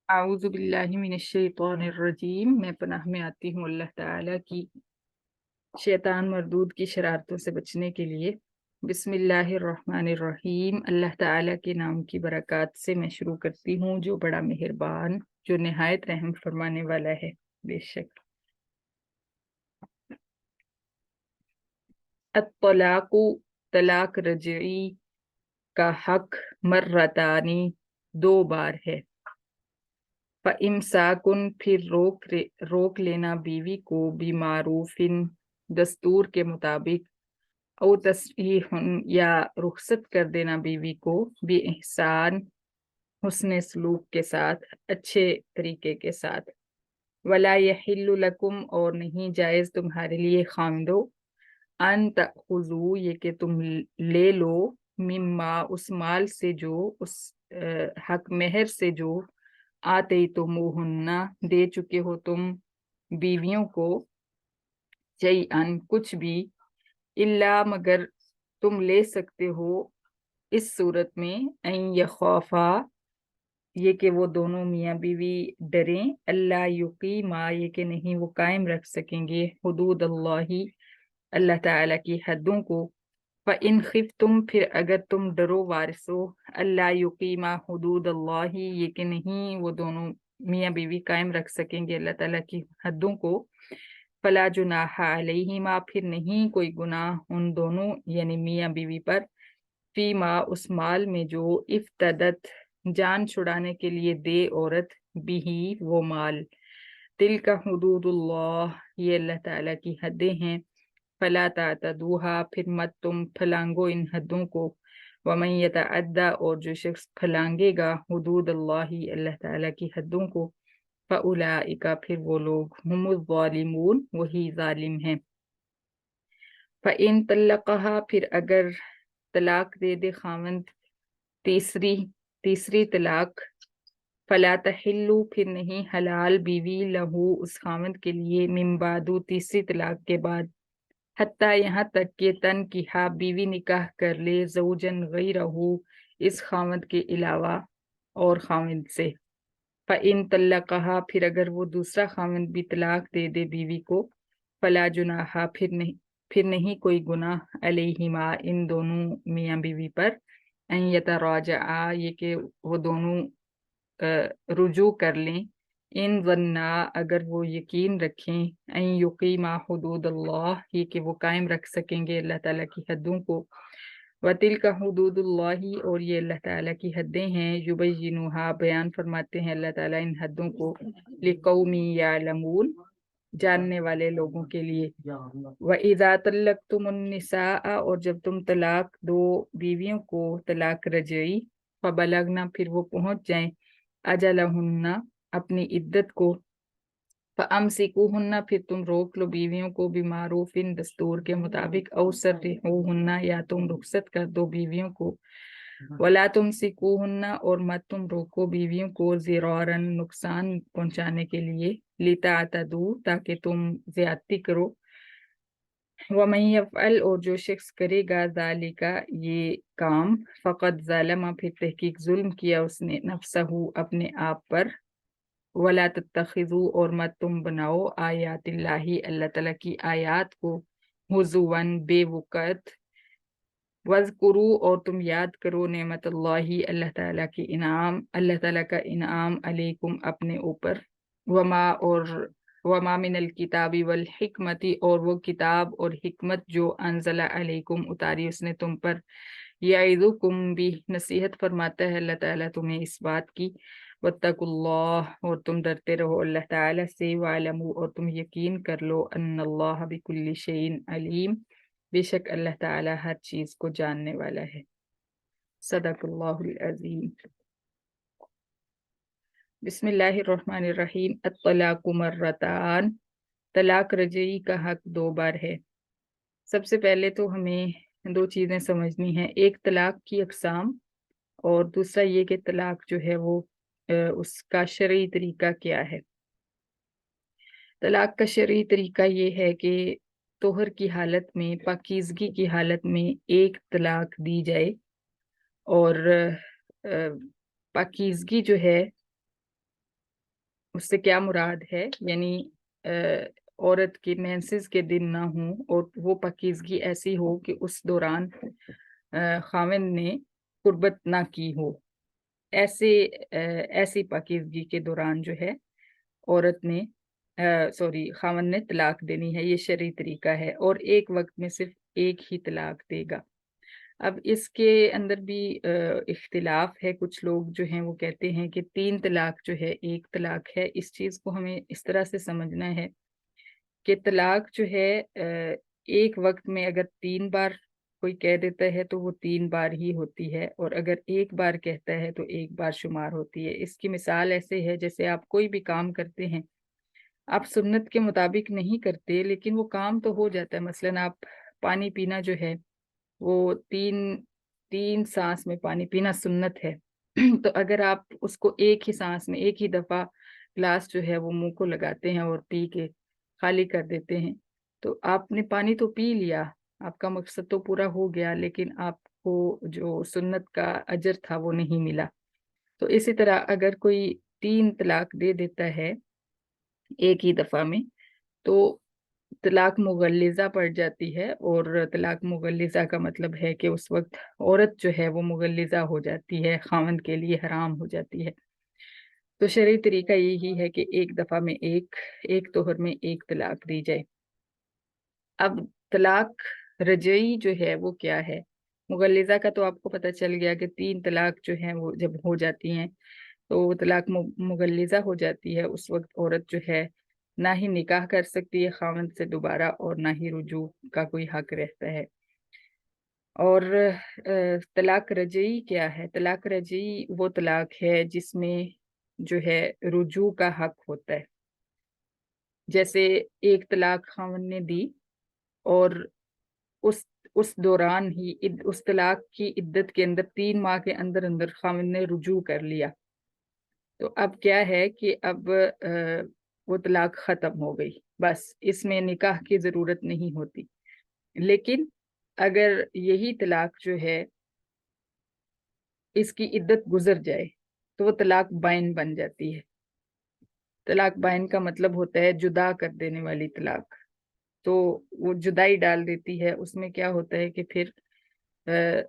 आऊज़ु बिल्लाहि मिनश्शैतानिर्रजीम। मैं पनाह में आती हूँ अल्लाह ताला की शैतान मरदूद की शरारतों से बचने के लिए। बिस्मिल्लाहिर्रहमानिर्रहीम। अल्लाह ताला के नाम की बरकत से मैं शुरू करती हूँ, जो बड़ा मेहरबान, जो निहायत रहम फरमाने वाला है। बेशक अत्तलाक़ु, तलाक रजई का हक मर्रतानी, 2 बार है। फ़इम्साकुन, फिर रोक लेना बीवी को, बिमारूफिन, दस्तूर के मुताबिक, औ तसरीहुन, या रुखसत कर देना बीवी को, बिइहसान, हुस्न सलूक के साथ, अच्छे तरीके के साथ। वला यहिल्लु लकुम, और नहीं जायज़ तुम्हारे लिए खामदो, अन तअखुज़ू, ये कि तुम ले लो, मिम्मा, उस माल से जो, उस हक मेहर से जो, आते तो मुहन्ना, दे चुके हो तुम बीवियों को, शैअन, कुछ भी, इल्ला, मगर तुम ले सकते हो इस सूरत में, अन यखौफा, ये कि वो दोनों मियाँ बीवी डरें, अल्लाह युकीमा, ये कि नहीं वो कायम रख सकेंगे, हुदूद अल्लाही, अल्लाह ताला की हदों को। फ़इन खिफ्तुम, फिर अगर तुम डरो वारिसो, अल्लाह युकीमा हुदूद अल्लाही, ये कि नहीं वो दोनों मियाँ बीवी कायम रख सकेंगे अल्लाह ताला की हदों को, फला जुनाहा अलैहिमा, फिर नहीं कोई गुनाह उन दोनों यानी मियाँ बीवी पर, फीमा, उस माल में जो, इफ्तदत, जान छुड़ाने के लिए दे औरत, बिही, वो माल, तिल का हुदूदुल्लाह, ये अल्लाह ताला की हदें हैं, फला तातदूहा, फिर मत तुम फलांगो इन हदों को, वमन यतअद्दा, और जो शख्स फलांगेगा, हुदूद अल्लाही, अल्लाह ताला की हदों को, फउलाइका, फिर वो लोग, हुमुज़्ज़ालिमून, वही जालिम हैं। फ़इन तल्लक़हा, फिर अगर तलाक दे दे खावंद, तीसरी तीसरी तलाक, फला तहिल्लु, फिर नहीं हलाल बीवी, लहू, उस खावंद के लिए, मिन बादु, तीसरी तलाक के बाद, हत्ता, यहाँ तक कि तन किहा, बीवी निकाह कर ले, ज़ौजन गैरहू, इस खावंद के अलावा और खावंद से। फ़इन तल्लक़हा, फिर अगर वो दूसरा खावंद भी तलाक दे दे बीवी को, फला जुनाहा, फिर नहीं कोई गुनाह, अलैहिमा, इन दोनों मियाँ बीवी पर, अन यतराजआ, ये कि वो दोनों रुजू कर लें, इन ज़न्ना, अगर वो यकीन रखें, अन युकीमा हुदूद अल्लाह, ये कि वो कायम रख सकेंगे अल्लाह ताला की हदों को, वतिल का हुदूदुल्लाही, और ये अल्लाह ताला की हदें हैं, युबय्यिनुहा, बयान फरमाते हैं अल्लाह ताला इन हदों को, लिकौमी यालमून, जानने वाले लोगों के लिए। व इज़ा तल्लक़्तुमुन्निसाअ, और जब तुम तलाक दो बीवियों को, तलाक रजई, फबलगना, फिर वो पहुंच जाएं, अजलहुन्ना, अपनी इद्दत को, फ़अमसिकूहुन्ना, फिर तुम रोक लो बीवियों को, बिमारूफिन, दस्तूर के मुताबिक, औ सर्रिहूहुन्ना, या तुम रुखसत कर दो बीवियों को, वला तुमसिकूहुन्ना, और मत तुम रोको बीवियों को, ज़िरारन, नुकसान पहुंचाने के लिए, लितातदू, ताकि तुम ज्यादती करो, वमन यफ़अल, और जो शख्स करेगा, ज़ालिका, ये काम, फ़क़द ज़लम, फिर तहकीक जुल्म किया उसने, नफ्सहू, अपने आप पर, वला तत्तखिज़ू, और मत तुम बनाओ, आयातिल्लाही, अल्लाह ताला की आयात को, हुज़ुवन, बेवकत, वज़कुरू, और तुम याद करो, नेमतुल्लाही, अल्लाह ताला की इनाम, अल्लाह ताला का इनाम, अलैकुम, अपने ऊपर, वमा, और वमा मिनल किताबी वल हिकमती, और वो किताब और हिकमत जो, अनज़ला अलैकुम, उतारी उसने तुम पर, यइज़ुकुम भी, नसीहत फरमाता है अल्लाह ताला तुम्हें इस बात की, वत्तकुल्लाह, और तुम डरते रहो अल्लाह ताला से, वालमू, और तुम यकीन कर लो, अन्नल्लाह बिकुल्लि शैइन अलीम, बेशक अल्लाह ताला हर चीज को जानने वाला है। सदक़ल्लाहुल अज़ीम। बिस्मिल्लाहिर्रहमानिर्रहीम। अत्तलाक़ु मर्रतान, तलाक रजई का हक 2 बार है। सबसे पहले तो हमें 2 चीजें समझनी है, एक तलाक की अक़साम, और दूसरा ये कि तलाक जो है वो उसका शरई तरीका क्या है। तलाक का शरई तरीका ये है कि तोहर की हालत में, पाकीज़गी की हालत में एक तलाक दी जाए, और पाकीज़गी जो है उससे क्या मुराद है, यानी औरत के मेंसेस के दिन ना हो और वो पाकीज़गी ऐसी हो कि उस दौरान खाविंद ने कुर्बत ना की हो, ऐसी पाकीज़गी के दौरान जो है औरत ने खाविंद ने तलाक देनी है। ये शरई तरीका है और एक वक्त में सिर्फ एक ही तलाक देगा। अब इसके अंदर भी इख्तिलाफ है। कुछ लोग जो हैं वो कहते हैं कि 3 तलाक जो है 1 तलाक है। इस चीज़ को हमें इस तरह से समझना है कि तलाक जो है एक वक्त में अगर 3 बार कोई कह देता है तो वो 3 बार ही होती है, और अगर एक बार कहता है तो एक बार शुमार होती है। इसकी मिसाल ऐसे है जैसे आप कोई भी काम करते हैं, आप सुन्नत के मुताबिक नहीं करते लेकिन वो काम तो हो जाता है। मसलन आप पानी पीना जो है वो 3 सांस में पानी पीना सुन्नत है। तो अगर आप उसको एक ही सांस में एक ही दफा ग्लास जो है वो मुंह को लगाते हैं और पी के खाली कर देते हैं, तो आपने पानी तो पी लिया, आपका मकसद तो पूरा हो गया, लेकिन आपको जो सुन्नत का अजर था वो नहीं मिला। तो इसी तरह अगर कोई 3 तलाक दे देता है एक ही दफा में, तो तलाक मुगल्लिजा पड़ जाती है, और तलाक मुगल्लिजा का मतलब है कि उस वक्त औरत जो है वो मुगल्लिजा हो जाती है, खावंद के लिए हराम हो जाती है। तो शरई तरीका यही है कि एक दफा में एक तोहर में एक तलाक दी जाए। अब तलाक रजई जो है वो क्या है? मुगल्लिजा का तो आपको पता चल गया कि 3 तलाक जो हैं वो जब हो जाती हैं तो वो तलाक मुगल्लिजा हो जाती है। उस वक्त औरत जो है ना ही निकाह कर सकती है खावंद से दोबारा, और ना ही रुजू का कोई हक रहता है। और तलाक रजई क्या है? तलाक रजई वो तलाक है जिसमें जो है रुजू का हक होता है। जैसे एक तलाक खावंद ने दी और उस उस दौरान ही उस तलाक की इद्दत के अंदर 3 माह के अंदर अंदर खावंद ने रुजू कर लिया, तो अब क्या है कि अब वो तलाक खत्म हो गई, बस इसमें निकाह की जरूरत नहीं होती। लेकिन अगर यही तलाक जो है इसकी इद्दत गुजर जाए तो वो तलाक बाइन बन जाती है। तलाक बाइन का मतलब होता है जुदा कर देने वाली तलाक। तो वो जुदाई डाल देती है। उसमें क्या होता है कि फिर अ,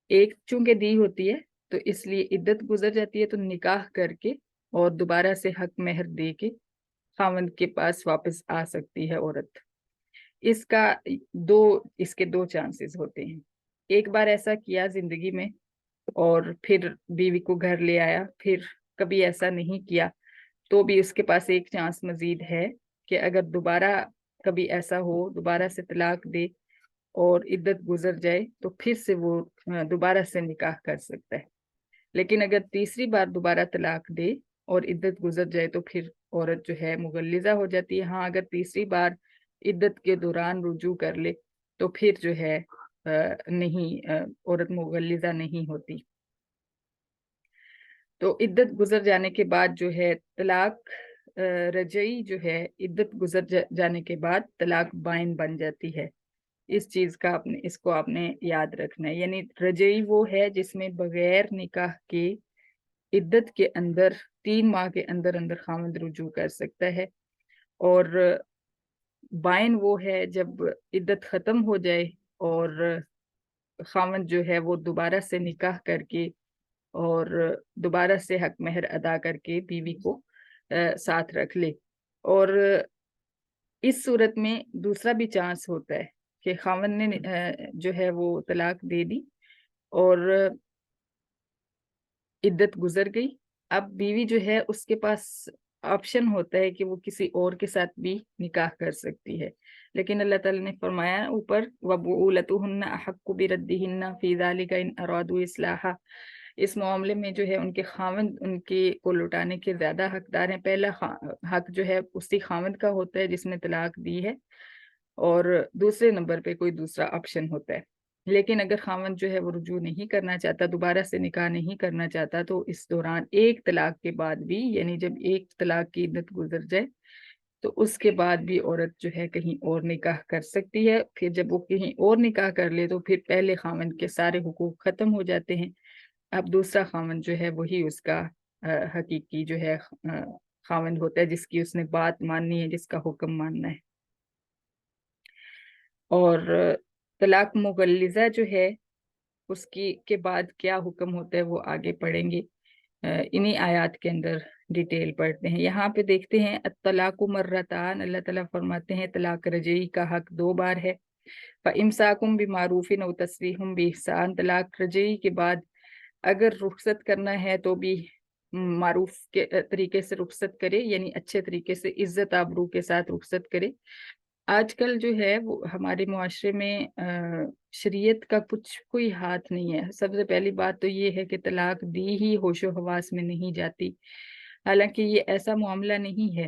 एक चूंकि दी होती है तो इसलिए इद्दत गुजर जाती है, तो निकाह करके और दोबारा से हक मेहर दे के खावंद के पास वापस आ सकती है औरत। इसका दो इसके 2 चांसेस होते हैं। एक बार ऐसा किया जिंदगी में और फिर बीवी को घर ले आया, फिर कभी ऐसा नहीं किया, तो भी उसके पास एक चांस मजीद है कि अगर दोबारा कभी ऐसा हो, दोबारा से तलाक दे और इद्दत गुजर जाए, तो फिर से वो दोबारा से निकाह कर सकता है। लेकिन अगर तीसरी बार दोबारा तलाक दे और इद्दत गुजर जाए तो फिर औरत जो है मुगल्लिजा हो जाती है। हाँ, अगर तीसरी बार इद्दत के दौरान रुजू कर ले तो फिर जो है नहीं, औरत मुगल्लिजा नहीं होती। तो इद्दत गुजर जाने के बाद जो है तलाक रजई जो है इद्दत गुजर जाने के बाद तलाक बाइन बन जाती है। इस चीज का इसको आपने याद रखना है। यानी रजई वो है जिसमें बगैर निकाह के इद्दत के अंदर 3 माह के अंदर अंदर खामद रुजू कर सकता है, और बाइन वो है जब इद्दत खत्म हो जाए और खामद जो है वो दोबारा से निकाह करके और दोबारा से हक मेहर अदा करके बीवी को साथ रख ले। और इस सूरत में दूसरा भी चांस होता है कि खामद ने जो है वो तलाक दे दी और इद्दत गुजर गई। अब बीवी जो है उसके पास ऑप्शन होता है कि वो किसी और के साथ भी निकाह कर सकती है, लेकिन अल्लाह ताला ने फरमाया ऊपर वबूलतुहुन्ना अहक्कु बिरद्दिहिन्ना फी ज़ालिका इन अरादू इस्लाहा। इस मामले में जो है उनके खावंद उनके को लौटाने के ज्यादा हकदार हैं। पहला हक जो है उसी खावंद का होता है जिसने तलाक दी है, और दूसरे नंबर पे कोई दूसरा ऑप्शन होता है। लेकिन अगर खावंद जो है वो रुजू नहीं करना चाहता, दोबारा से निकाह नहीं करना चाहता, तो इस दौरान एक तलाक के बाद भी, यानी जब एक तलाक की इद्दत गुजर जाए तो उसके बाद भी औरत जो है कहीं और निकाह कर सकती है। फिर जब वो कहीं और निकाह कर ले तो फिर पहले खावंद के सारे हुकूक खत्म हो जाते हैं। अब दूसरा खावंद जो है वही उसका हकीकी जो है خاوند ہوتا ہے جس کی اس نے بات ماننی ہے، جس کا حکم ماننا ہے۔ اور طلاق مغلظہ جو ہے اس کے بعد کیا حکم ہوتا ہے وہ آگے پڑھیں گے، انہی آیات کے اندر ڈیٹیل پڑھتے ہیں۔ یہاں پہ دیکھتے ہیں الطلاق مرتان، اللہ تعالیٰ فرماتے ہیں طلاق رجعی کا حق 2 بار ہے۔ فَإِمْسَاكُمْ بِمَعْرُوفٍ أَوْ تَسْرِيحٌ بِإِحْسَانٍ، طلاق رجعی کے بعد اگر رخصت کرنا ہے تو بھی معروف کے طریقے سے رخصت کرے، یعنی اچھے طریقے سے عزت آبرو کے ساتھ رخصت کرے۔ آج کل جو ہے وہ ہمارے معاشرے میں شریعت کا کوئی ہاتھ نہیں ہے۔ سب سے پہلی بات تو یہ ہے کہ طلاق دی ہی ہوش و حواس میں نہیں جاتی، حالانکہ یہ ایسا معاملہ نہیں ہے۔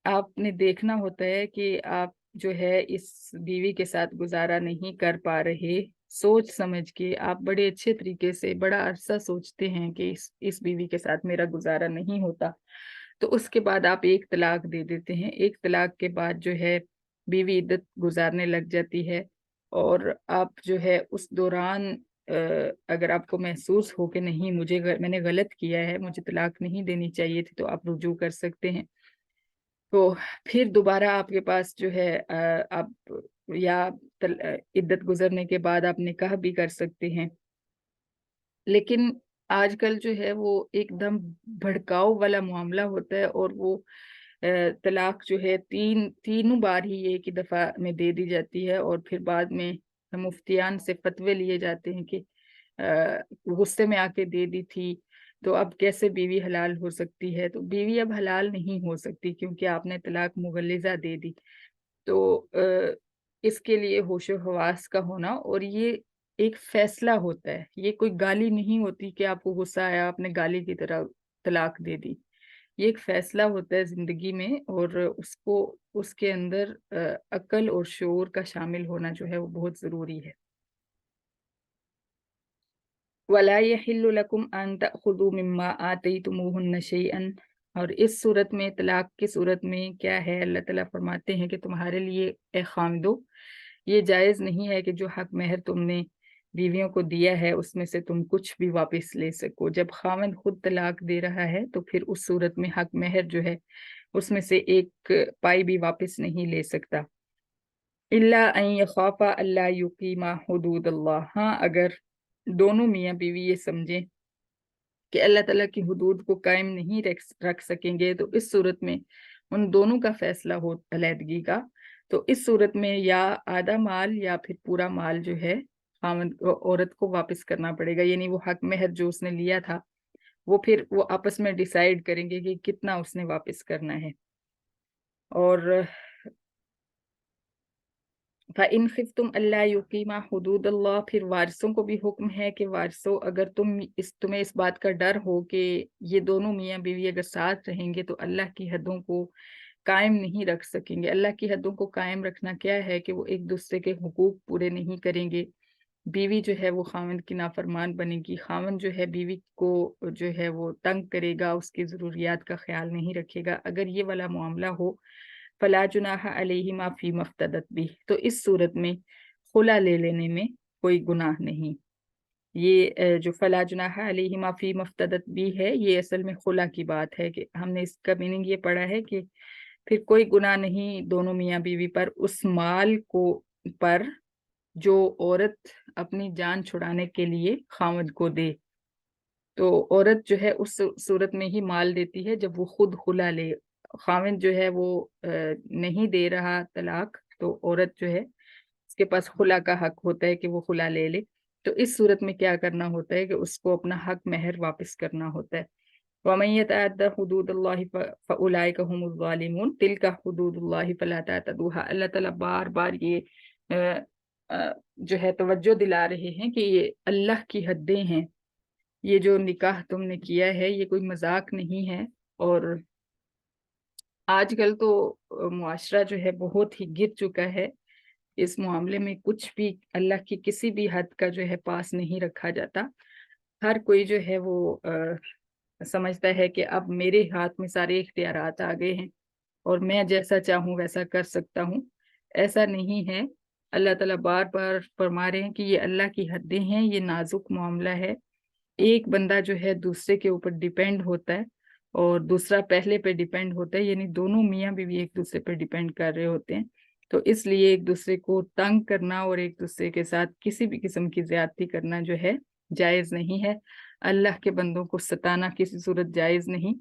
آپ نے دیکھنا ہوتا ہے کہ آپ جو ہے اس بیوی کے ساتھ گزارا نہیں کر پا رہے، سوچ سمجھ کے آپ بڑے اچھے طریقے سے بڑا عرصہ سوچتے ہیں کہ اس بیوی کے ساتھ میرا گزارا نہیں ہوتا، تو اس کے بعد آپ ایک طلاق دے دیتے ہیں۔ ایک طلاق کے بعد جو ہے بیوی عدت گزارنے لگ جاتی ہے، اور آپ جو ہے اس دوران اگر آپ کو محسوس ہو کہ نہیں میں نے غلط کیا ہے، مجھے طلاق نہیں دینی چاہیے تھی، تو آپ رجوع کر سکتے ہیں۔ تو پھر دوبارہ آپ کے پاس جو ہے آپ یا عدت گزرنے کے بعد آپ نکاح بھی کر سکتے ہیں۔ لیکن آج کل جو ہے وہ ایک دم بھڑکاؤ والا معاملہ ہوتا ہے، اور وہ طلاق جو ہے تینوں بار ہی ایک ہی دفعہ میں دے دی جاتی ہے، اور پھر بعد میں مفتیان سے فتوے لیے جاتے ہیں کہ غصے میں آ کے دے دی تھی تو اب کیسے بیوی حلال ہو سکتی ہے؟ تو بیوی اب حلال نہیں ہو سکتی کیونکہ آپ نے طلاق مغلظہ دے دی۔ تو اس کے لیے ہوش و حواس کا ہونا، اور یہ ایک فیصلہ ہوتا ہے، یہ کوئی گالی نہیں ہوتی کہ آپ کو غصہ آیا آپ نے گالی کی طرح طلاق دے دی۔ یہ ایک فیصلہ ہوتا ہے زندگی میں، اور اس کے اندر عقل اور شعور کا شامل ہونا جو ہے وہ بہت ضروری ہے۔ وَلَا يَحِلُّ لَكُمْ أَن تَأْخُذُوا مِمَّا آتَيْتُمُوهُنَّ شَيْئًا، اور اس صورت میں طلاق کی صورت میں کیا ہے، اللہ تعالیٰ فرماتے ہیں کہ تمہارے لیے اے خامدو یہ جائز نہیں ہے کہ جو حق مہر تم نے بیویوں کو دیا ہے اس میں سے تم کچھ بھی واپس لے سکو۔ جب خاوند خود طلاق دے رہا ہے تو پھر اس صورت میں حق مہر جو ہے اس میں سے ایک پائی بھی واپس نہیں لے سکتا۔ إِلَّا أَن يَخَافَا أَلَّا يُقِيمَا حُدُودَ اللَّهِ، ہاں اگر دونوں میاں بیوی یہ سمجھیں کہ اللہ تعالیٰ کی حدود کو قائم نہیں رکھ سکیں گے، تو اس صورت میں ان دونوں کا فیصلہ ہو علیحدگی کا، تو اس صورت میں یا آدھا مال یا پھر پورا مال جو ہے خاوند عورت کو واپس کرنا پڑے گا، یعنی وہ حق مہر جو اس نے لیا تھا وہ پھر وہ آپس میں ڈیسائیڈ کریں گے کہ کتنا اس نے واپس کرنا ہے۔ اور فَإِنْ خِفْتُمْ أَلَّا يُقِيمَا حُدُودَ اللَّهِ، پھر وارثوں کو بھی حکم ہے کہ وارثوں اگر تمہیں اس بات کا ڈر ہو کہ یہ دونوں میاں بیوی اگر ساتھ رہیں گے تو اللہ کی حدوں کو قائم نہیں رکھ سکیں گے۔ اللہ کی حدوں کو قائم رکھنا کیا ہے کہ وہ ایک دوسرے کے حقوق پورے نہیں کریں گے، بیوی جو ہے وہ خاوند کی نافرمان بنے گی، خاوند جو ہے بیوی کو جو ہے وہ تنگ کرے گا، اس کی ضروریات کا خیال نہیں رکھے گا۔ اگر یہ والا معاملہ ہو فلا جناح علیہما فیما افتدت بہ، تو اس صورت میں خلا لے لینے میں کوئی گناہ نہیں۔ یہ جو فلا جناح علیہما فیما افتدت بہ ہے، یہ اصل میں خلا کی بات ہے، کہ ہم نے اس کا میننگ یہ پڑھا ہے کہ پھر کوئی گناہ نہیں دونوں میاں بیوی پر اس مال پر جو عورت اپنی جان چھڑانے کے لیے خاوند کو دے۔ تو عورت جو ہے اس صورت میں ہی مال دیتی ہے جب وہ خود خلا لے۔ خاوند جو ہے وہ نہیں دے رہا طلاق، تو عورت جو ہے اس کے پاس خلا کا حق ہوتا ہے کہ وہ خلا لے لے۔ تو اس صورت میں کیا کرنا ہوتا ہے کہ اس کو اپنا حق مہر واپس کرنا ہوتا ہے۔ وَمَن يَتَعَدَّ حُدُودَ اللَّهِ فَأُولَٰئِكَ هُمُ الظَّالِمُونَ تِلْكَ حُدُودُ اللَّهِ فَلَا تَعْتَدُوهَا، اللہ تعالیٰ بار بار یہ جو ہے توجہ دلا رہے ہیں کہ یہ اللہ کی حدیں ہیں، یہ جو نکاح تم نے کیا ہے یہ کوئی مذاق نہیں ہے۔ اور آج کل تو معاشرہ جو ہے بہت ہی گر چکا ہے، اس معاملے میں کچھ بھی اللہ کی کسی بھی حد کا جو ہے پاس نہیں رکھا جاتا۔ ہر کوئی جو ہے وہ سمجھتا ہے کہ اب میرے ہاتھ میں سارے اختیارات آ گئے ہیں اور میں جیسا چاہوں ویسا کر سکتا ہوں۔ ایسا نہیں ہے، اللہ تعالیٰ بار بار فرما رہے ہیں کہ یہ اللہ کی حدیں ہیں، یہ نازک معاملہ ہے، ایک بندہ جو ہے دوسرے کے اوپر ڈیپینڈ ہوتا ہے، اور دوسرا پہلے پہ ڈیپینڈ ہوتا ہے، یعنی دونوں میاں بیوی ایک دوسرے پہ ڈیپینڈ کر رہے ہوتے ہیں، تو اس لیے ایک دوسرے کو تنگ کرنا اور ایک دوسرے کے ساتھ کسی بھی قسم کی زیادتی کرنا جو ہے جائز نہیں ہے۔ اللہ کے بندوں کو ستانا کسی صورت جائز نہیں،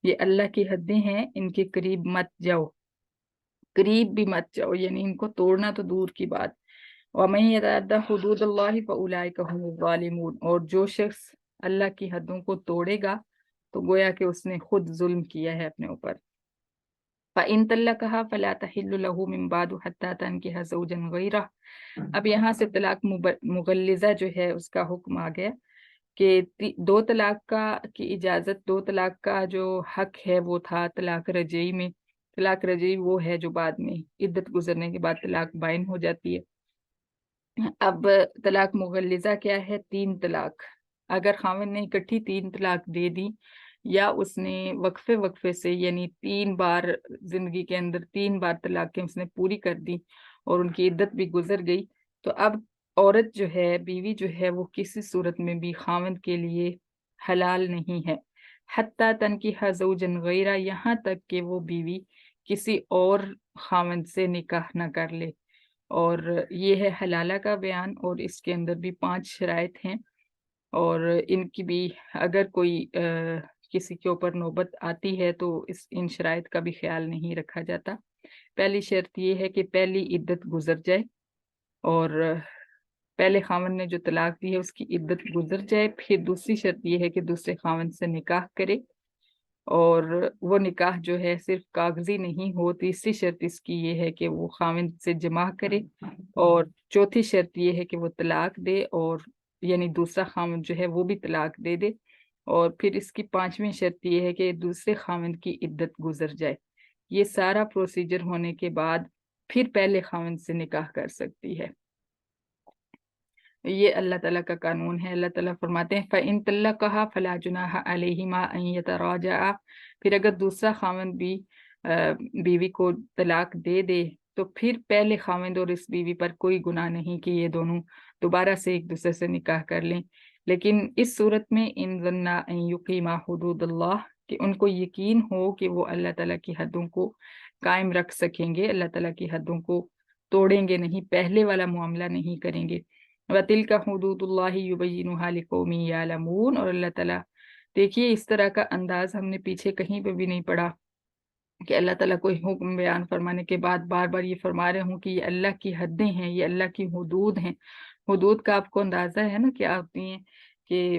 یہ اللہ کی حدیں ہیں، ان کے قریب مت جاؤ، قریب بھی مت جاؤ، یعنی ان کو توڑنا تو دور کی بات۔ وَمَن يَتَعَدَّ حُدُودَ اللَّهِ فَأُولَٰئِكَ هُمُ الظَّالِمُونَ، اور جو شخص اللہ کی حدوں کو توڑے گا تو گویا کہ اس نے خود ظلم کیا ہے اپنے اوپر۔ فَإِن طَلَّقَهَا فَلَا تَحِلُّ لَهُ مِن بَعْدُ حَتَّىٰ تَنكِحَ زَوْجًا غَيْرَهُ۔ اب یہاں سے طلاق مغلظہ جو ہے اس کا حکم آ گیا کہ دو طلاق کی اجازت، دو طلاق کا جو حق ہے وہ تھا طلاق رجعی میں۔ طلاق رجعی وہ ہے جو بعد میں عدت گزرنے کے بعد طلاق بائن ہو جاتی ہے۔ اب طلاق مغلظہ کیا ہے؟ 3 طلاق۔ اگر خاوند نے اکٹھی 3 طلاق دے دی، یا اس نے وقفے سے، یعنی 3 بار زندگی کے اندر 3 بار طلاقیں اس نے پوری کر دی اور ان کی عدت بھی گزر گئی، تو اب عورت جو ہے، بیوی جو ہے، وہ کسی صورت میں بھی خاوند کے لیے حلال نہیں ہے۔ حتیٰ تنکیح زوجن غیرہ، یہاں تک کہ وہ بیوی کسی اور خاوند سے نکاح نہ کر لے۔ اور یہ ہے حلالہ کا بیان، اور اس کے اندر بھی 5 شرائط ہیں، اور ان کی بھی اگر کوئی کسی کے اوپر نوبت آتی ہے تو ان شرائط کا بھی خیال نہیں رکھا جاتا۔ پہلی شرط یہ ہے کہ پہلی عدت گزر جائے، اور پہلے خاوند نے جو طلاق دی ہے اس کی عدت گزر جائے۔ پھر دوسری شرط یہ ہے کہ دوسرے خاوند سے نکاح کرے، اور وہ نکاح جو ہے صرف کاغذی نہیں ہو۔ تیسری شرط اس کی یہ ہے کہ وہ خاوند سے جماع کرے، اور چوتھی شرط یہ ہے کہ وہ طلاق دے، اور یعنی دوسرا خاوند جو ہے وہ بھی طلاق دے دے، اور پھر اس کی 5ویں شرط یہ ہے کہ دوسرے خاوند کی عدت گزر جائے۔ یہ سارا پروسیجر ہونے کے بعد پھر پہلے خاوند سے نکاح کر سکتی ہے۔ یہ اللہ تعالیٰ کا قانون ہے۔ اللہ تعالیٰ فرماتے ہیں فَإِن طَلَّقَهَا فَلَا جُنَاحَ عَلَيْهِمَا أَن يَتَرَاجَعَا، پھر اگر دوسرا خاوند بھی بیوی کو طلاق دے دے تو پھر پہلے خاوند اور اس بیوی پر کوئی گناہ نہیں کہ یہ دونوں دوبارہ سے ایک دوسرے سے نکاح کر لیں، لیکن اس صورت میں ان ظنّا ان یقیما حدود اللہ، کہ ان کو یقین ہو کہ وہ اللہ تعالیٰ کی حدوں کو قائم رکھ سکیں گے، اللہ تعالیٰ کی حدوں کو توڑیں گے نہیں، پہلے والا معاملہ نہیں کریں گے۔ وَتِلْكَ حُدُودُ اللَّهِ يُبَيِّنُهَا لِقَوْمٍ يَعْلَمُونَ، اور اللہ تعالیٰ دیکھیے اس طرح کا انداز ہم نے پیچھے کہیں پہ بھی نہیں پڑھا کہ اللہ تعالیٰ کوئی حکم بیان فرمانے کے بعد بار بار یہ فرما رہے ہوں کہ یہ اللہ کی حدیں ہیں، یہ اللہ کی حدود ہیں۔ حدود کا آپ کو اندازہ ہے نا کیا ہوتی ہیں، کہ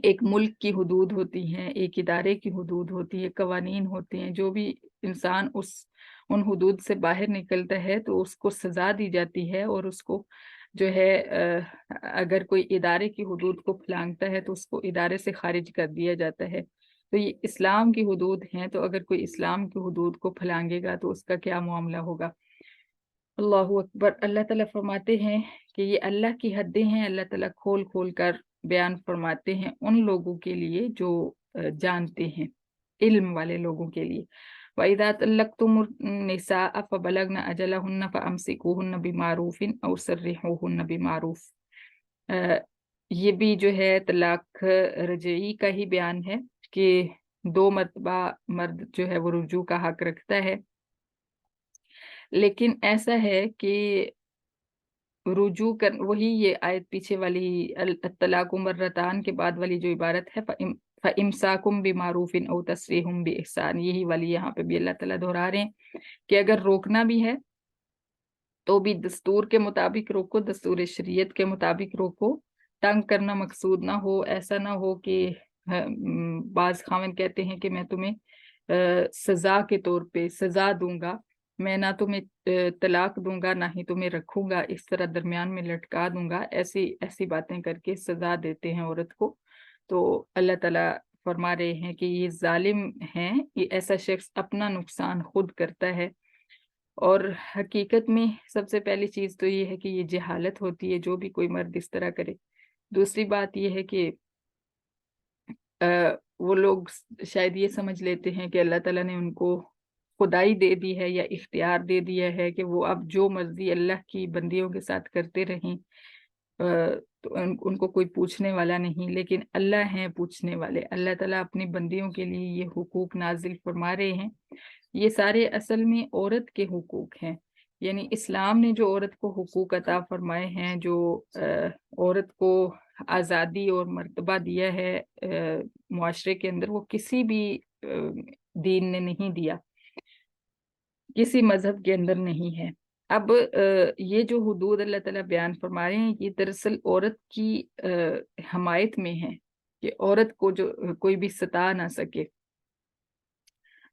ایک ملک کی حدود ہوتی ہیں، ایک ادارے کی حدود ہوتی ہے، قوانین ہوتے ہیں، جو بھی انسان ان حدود سے باہر نکلتا ہے تو اس کو سزا دی جاتی ہے، اور اس کو جو ہے اگر کوئی ادارے کی حدود کو پھلانگتا ہے تو اس کو ادارے سے خارج کر دیا جاتا ہے۔ تو یہ اسلام کی حدود ہیں، تو اگر کوئی اسلام کی حدود کو پھلانگے گا تو اس کا کیا معاملہ ہوگا۔ اللہ اکبر۔ اللہ تعالیٰ فرماتے ہیں کہ یہ اللہ کی حدیں ہیں، اللہ تعالیٰ کھول کھول کر بیان فرماتے ہیں ان لوگوں کے لیے جو جانتے ہیں، علم والے لوگوں کے لیے۔ وَإِذَا طَلَّقْتُمُ النِّسَاءَ فَبَلَغْنَ أَجَلَهُنَّ فَأَمْسِكُوهُنَّ بِمَعْرُوفٍ أَوْ سَرِّحُوهُنَّ بِمَعْرُوفٍ۔ یہ بھی جو ہے طلاق رجعی کا ہی بیان ہے کہ 2 مرتبہ مرد جو ہے وہ رجوع کا حق رکھتا ہے، لیکن ایسا ہے کہ رجوع کر وہی یہ آیت پیچھے والی الطلاق مرتان کے بعد والی جو عبارت ہے فَإِمْسَاكُمْ بِمَعْرُوفٍ أَوْ تَسْرِيحٌ بِإِحْسَان، یہی والی یہاں پہ بھی اللہ تعالیٰ دہرا رہے ہیں کہ اگر روکنا بھی ہے تو بھی دستور کے مطابق روکو، دستور شریعت کے مطابق روکو، تنگ کرنا مقصود نہ ہو۔ ایسا نہ ہو کہ بعض خاوند کہتے ہیں کہ میں تمہیں سزا کے طور پہ سزا دوں گا، میں نہ تمہیں طلاق دوں گا نہ ہی تمہیں رکھوں گا، اس طرح درمیان میں لٹکا دوں گا، ایسی باتیں کر کے سزا دیتے ہیں عورت کو۔ تو اللہ تعالیٰ فرما رہے ہیں کہ یہ ظالم ہیں، یہ ایسا شخص اپنا نقصان خود کرتا ہے۔ اور حقیقت میں سب سے پہلی چیز تو یہ ہے کہ یہ جہالت ہوتی ہے جو بھی کوئی مرد اس طرح کرے۔ دوسری بات یہ ہے کہ وہ لوگ شاید یہ سمجھ لیتے ہیں کہ اللہ تعالیٰ نے ان کو خدائی دے دی ہے یا اختیار دے دیا ہے کہ وہ اب جو مرضی اللہ کی بندیوں کے ساتھ کرتے رہیں، تو उनको कोई पूछने वाला नहीं, लेकिन अल्लाह हैं पूछने वाले। अल्लाह ताला अपनी बंदियों के लिए ये हुकूक नाजिल फरमा रहे हैं। ये सारे असल में औरत के हुकूक हैं, यानी इस्लाम ने जो औरत को हुकूक अता फरमाए हैं, जो औरत को आज़ादी और मर्तबा दिया है मुआशरे के अंदर, वो किसी भी दीन ने नहीं दिया, किसी मजहब के अंदर नहीं है। अब ये जो हुदूद अल्लाह ताला बयान फरमा रहे हैं, ये दरअसल औरत की हमायत में है कि औरत को जो कोई भी सता ना सके।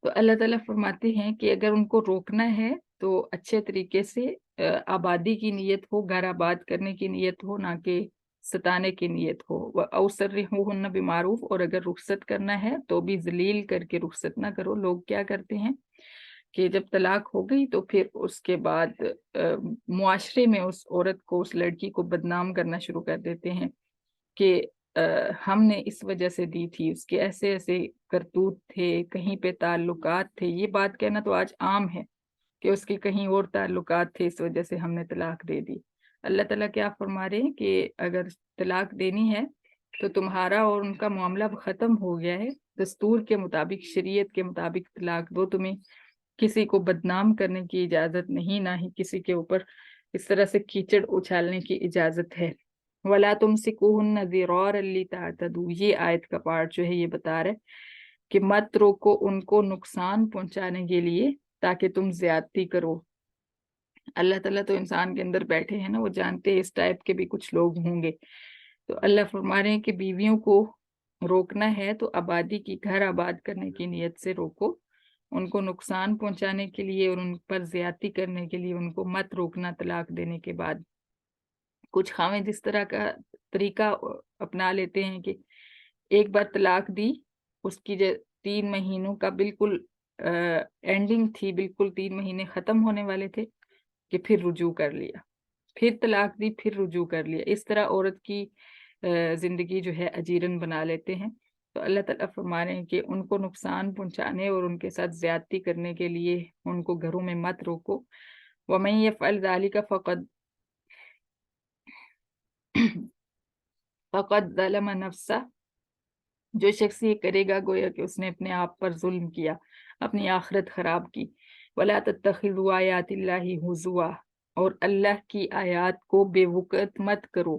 तो अल्लाह ताला फरमाते हैं कि अगर उनको रोकना है तो अच्छे तरीके से आबादी की नीयत हो, घर आबाद करने की नीयत हो, ना कि सताने की नीयत हो। व औसर्रिहूहुन्ना बिमारूफ, और अगर रुखसत करना है तो भी जलील करके रुखसत ना करो। लोग क्या करते हैं कि जब तलाक हो गई तो फिर उसके बाद मुआशरे में उस औरत को, उस लड़की को बदनाम करना शुरू कर देते हैं कि हमने इस वजह से दी थी, उसके ऐसे ऐसे करतूत थे, कहीं पे ताल्लुकात थे। ये बात कहना तो आज आम है कि उसके कहीं और ताल्लुकात थे, इस वजह से हमने तलाक दे दी। अल्लाह ताला क्या फरमा रहे हैं कि अगर तलाक देनी है तो तुम्हारा और उनका मामला ख़त्म हो गया है। दस्तूर के मुताबिक, शरीयत के मुताबिक तलाक दो। तुम्हें किसी को बदनाम करने की इजाज़त नहीं, ना ही किसी के ऊपर इस तरह से कीचड़ उछालने की इजाज़त है। वला तुमसिकुहुन्ना ज़िरारन लितअतदू, ये आयत का पार्ट जो है ये बता रहा है कि मत रोको उनको नुकसान पहुंचाने के लिए ताकि तुम ज्यादती करो। अल्लाह ताला तो इंसान के अंदर बैठे हैं ना, वो जानते हैं इस टाइप के भी कुछ लोग होंगे। तो अल्लाह फरमा रहे हैं कि बीवियों को रोकना है तो आबादी की, घर आबाद करने की नीयत से रोको। उनको नुकसान पहुंचाने के लिए और उन पर ज्यादती करने के लिए उनको मत रोकना तलाक देने के बाद। कुछ खावें जिस तरह का तरीका अपना लेते हैं कि एक बार तलाक दी, उसकी जो 3 महीनों का बिल्कुल एंडिंग थी, बिल्कुल 3 महीने खत्म होने वाले थे कि फिर रुजू कर लिया, फिर तलाक दी, फिर रुजू कर लिया। इस तरह औरत की जिंदगी जो है अजीरन बना लेते हैं। तो अल्लाह ताला फरमा रहे हैं कि उनको नुकसान पहुंचाने और उनके साथ ज्यादती करने के लिए उनको घरों में मत रोको। वमन यफ़अल ज़ालिका फ़क़द ज़लम नफ़्सा, जो शख्स ये करेगा गोया कि उसने अपने आप पर जुल्म किया, अपनी आखिरत खराब की। वला तत्तखिज़ू आयातिल्लाहि हुज़ुआ, और अल्लाह की आयात को बेवकूफ़ मत करो।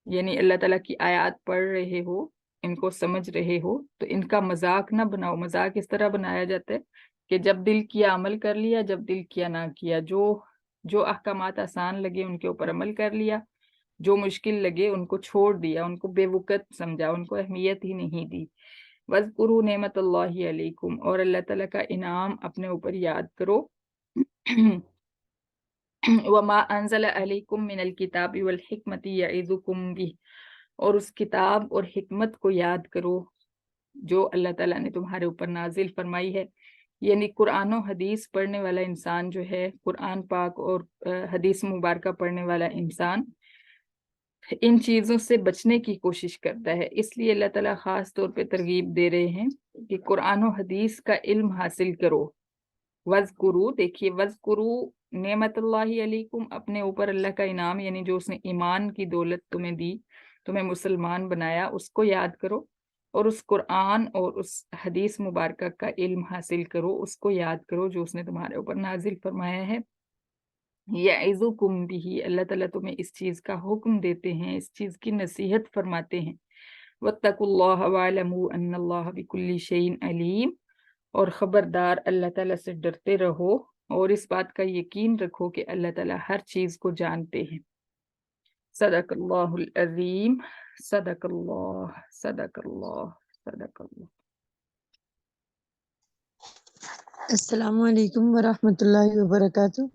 यानी अल्लाह ताला की आयात पढ़ रहे हो, इनको समझ रहे हो, तो इनका मजाक ना बनाओ। मजाक इस तरह बनाया जाता है कि जब दिल किया अमल कर लिया, जब दिल किया ना किया। जो जो अहकामात आसान लगे उनके ऊपर अमल कर लिया, जो मुश्किल लगे उनको छोड़ दिया, उनको बेवकूफ़ समझा, उनको अहमियत ही नहीं दी। वज़कुरू नेमतुल्लाहि अलैकुम, और अल्लाह ताला का इनाम अपने ऊपर याद करो। वमा अंज़ल अलैकुम मिनल किताबि वल हिकमति यइज़ुकुम बिह, और उस किताब और हिकमत को याद करो जो अल्लाह ताला ने तुम्हारे ऊपर नाजिल फरमाई है। यानी कुरान और हदीस पढ़ने वाला इंसान जो है, कुरान पाक और हदीस मुबारका पढ़ने वाला इंसान इन चीज़ों से बचने की कोशिश करता है। इसलिए अल्लाह ताला ख़ास तौर पे तरगीब दे रहे हैं कि कुरान और हदीस का इल्म हासिल करो। वज़कुरू, देखिए वज़कुरू नेमतुल्लाहि अलैकुम, अपने ऊपर अल्लाह का इनाम, यानी जो उसने ईमान की दौलत तुम्हें दी, तुम्हें मुसलमान बनाया, उसको याद करो। और उस कुरान और उस हदीस मुबारका का इल्म हासिल करो, उसको याद करो जो उसने तुम्हारे ऊपर नाजिल फरमाया है। यइज़ुकुम बिही, अल्लाह ताला तुम्हें इस चीज़ का हुक्म देते हैं, इस चीज़ की नसीहत फरमाते हैं। वत्तकुल्लाह वअलमू अन्नल्लाह बिकुल्ली शैइन अलीम, और खबरदार अल्लाह ताला से डरते रहो और इस बात का यकीन रखो कि अल्लाह ताला हर चीज़ को जानते हैं। सदकल्लाहुल अज़ीम, सदकल्लाह, सदकल्लाह, सदकल्लाह। अस्सलामु अलैकुम वरहमतुल्लाहि वबरकातुहू।